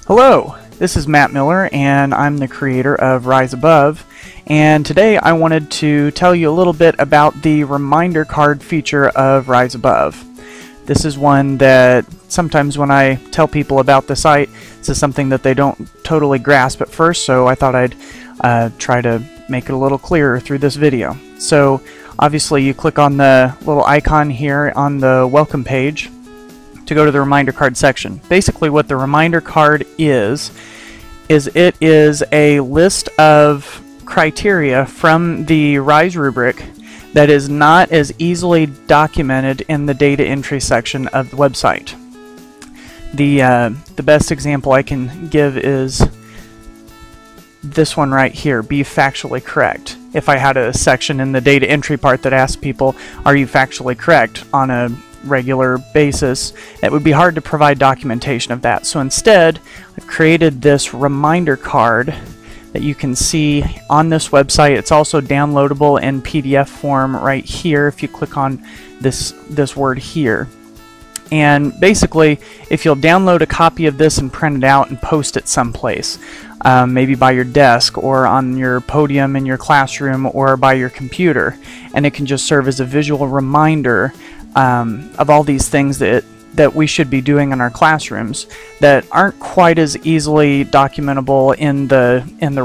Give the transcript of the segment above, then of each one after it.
Hello, this is Matt Miller and I'm the creator of Rise Above, and today I wanted to tell you a little bit about the reminder card feature of Rise Above. This is one that sometimes when I tell people about the site, this is something that they don't totally grasp at first, so I thought I'd try to make it a little clearer through this video. So obviously you click on the little icon here on the welcome page to go to the reminder card section. Basically what the reminder card is it is a list of criteria from the RISE rubric that is not as easily documented in the data entry section of the website. The best example I can give is this one right here, be factually correct. If I had a section in the data entry part that asked people, are you factually correct on a regular basis, it would be hard to provide documentation of that. So instead, I've created this reminder card that you can see on this website. It's also downloadable in PDF form right here if you click on this word here. And basically, if you'll download a copy of this and print it out and post it someplace, maybe by your desk or on your podium in your classroom or by your computer, and it can just serve as a visual reminder of all these things that we should be doing in our classrooms that aren't quite as easily documentable in the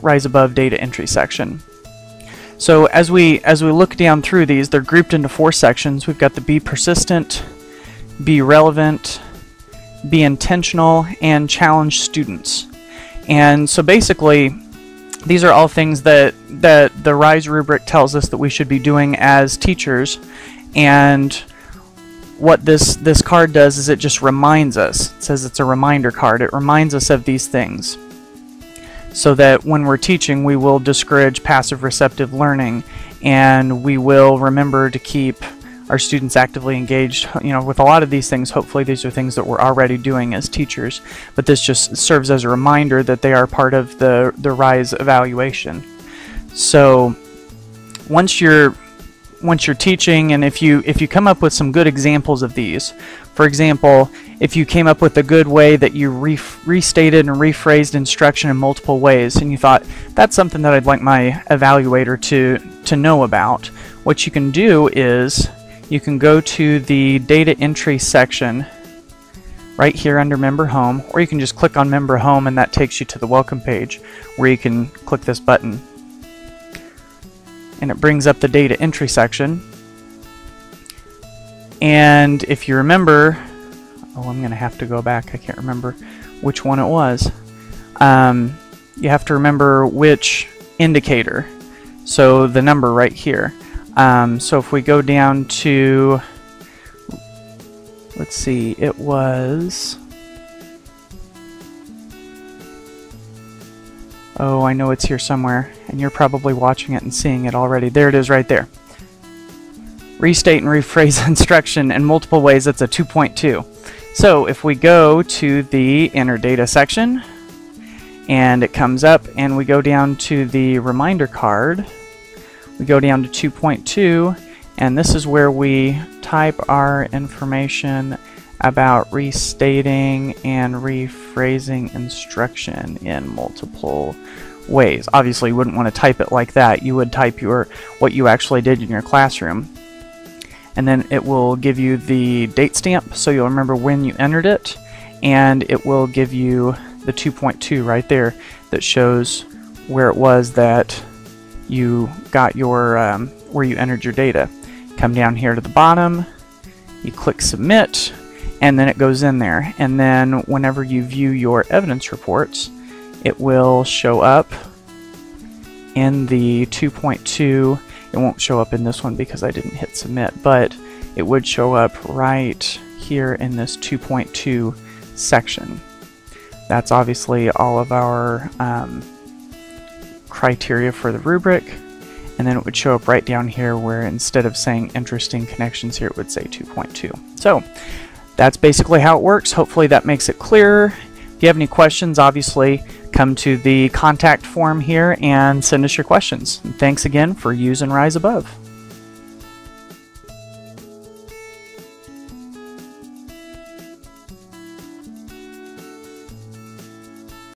Rise Above data entry section. So as we look down through these, they're grouped into 4 sections. We've got the be persistent, be relevant, be intentional, and challenge students. And so basically these are all things that the RISE rubric tells us that we should be doing as teachers. And what this card does is it just reminds us. It says it's a reminder card. It reminds us of these things so that when we're teaching, we will discourage passive receptive learning, and we will remember to keep our students actively engaged. You know, with a lot of these things, hopefully these are things that we're already doing as teachers, but this just serves as a reminder that they are part of the RISE evaluation. So once you're teaching, and if you come up with some good examples of these, for example, if you came up with a good way that you restated and rephrased instruction in multiple ways, and you thought, that's something that I'd like my evaluator to know about, what you can do is you can go to the data entry section right here under Member Home, or you can just click on Member Home and that takes you to the welcome page where you can click this button. And it brings up the data entry section. And if you remember, I'm going to have to go back, I can't remember which one it was. You have to remember which indicator, so the number right here. So if we go down to, let's see, it was, oh, I know it's here somewhere, and you're probably watching it and seeing it already. There it is right there. Restate and rephrase instruction in multiple ways, that's a 2.2. So if we go to the Enter Data section, and it comes up, and we go down to the reminder card, we go down to 2.2, and this is where we type our information about restating and rephrasing instruction in multiple ways. Obviously you wouldn't want to type it like that. You would type what you actually did in your classroom, and then it will give you the date stamp so you'll remember when you entered it, and it will give you the 2.2 right there that shows where it was that you got your where you entered your data. Come down here to the bottom, you click submit, and then it goes in there, and then whenever you view your evidence reports, it will show up in the 2.2. It won't show up in this one because I didn't hit submit, but it would show up right here in this 2.2 section. That's obviously all of our criteria for the rubric, and then it would show up right down here where instead of saying interesting connections here, it would say 2.2. So that's basically how it works. Hopefully that makes it clearer. If you have any questions, obviously come to the contact form here and send us your questions. And thanks again for using Rise Above.